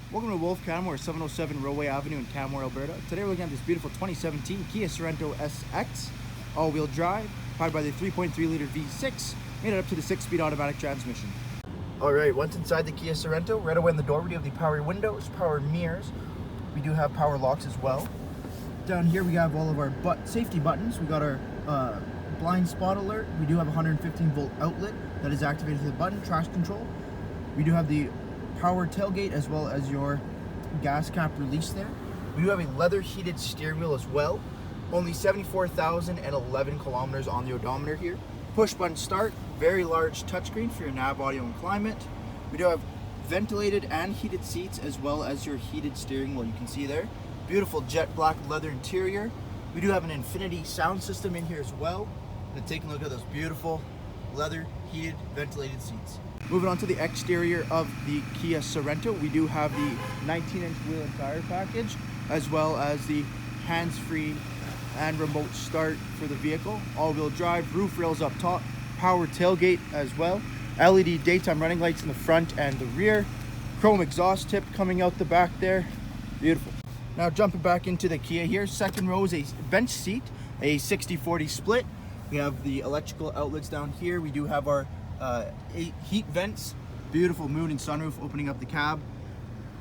Welcome to Wolfe, Canmore, 707 Railway Avenue in Canmore, Alberta. Today we're looking at this beautiful 2017 Kia Sorento SX, all-wheel drive, powered by the 3.3-liter V6, made it up to the 6-speed automatic transmission. Alright, once inside the Kia Sorento, right away in the door we do have the power windows, power mirrors. We do have power locks as well. Down here we have all of our safety buttons. We got our blind spot alert. We do have a 115-volt outlet that is activated through the button, traction control. We do have the power tailgate as well as your gas cap release there. We do have a leather heated steering wheel as well. Only 74,011 kilometers on the odometer here. Push button start, very large touchscreen for your nav, audio, and climate. We do have ventilated and heated seats as well as your heated steering wheel, you can see there. Beautiful jet black leather interior. We do have an infinity sound system in here as well. And take a look at those beautiful leather heated ventilated seats. Moving on to the exterior of the Kia Sorento, we do have the 19-inch wheel and tire package, as well as the hands-free and remote start for the vehicle. All-wheel drive, roof rails up top, power tailgate as well, LED daytime running lights in the front and the rear, chrome exhaust tip coming out the back there. Beautiful. Now jumping back into the Kia here, second row is a bench seat, a 60-40 split. We have the electrical outlets down here. We do have our 8 heat vents, beautiful moon and sunroof opening up the cab.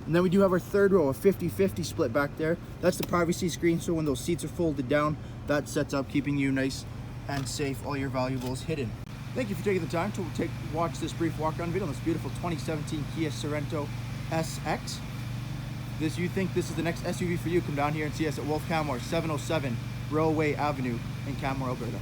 And then we do have our third row, a 50-50 split back there. That's the privacy screen, so when those seats are folded down, that sets up keeping you nice and safe, all your valuables hidden. Thank you for taking the time to watch this brief walk-around video on this beautiful 2017 Kia Sorento SX. You think this is the next SUV for you, come down here and see us at Wolfe Canmore, 707 Railway Avenue in Canmore, Alberta.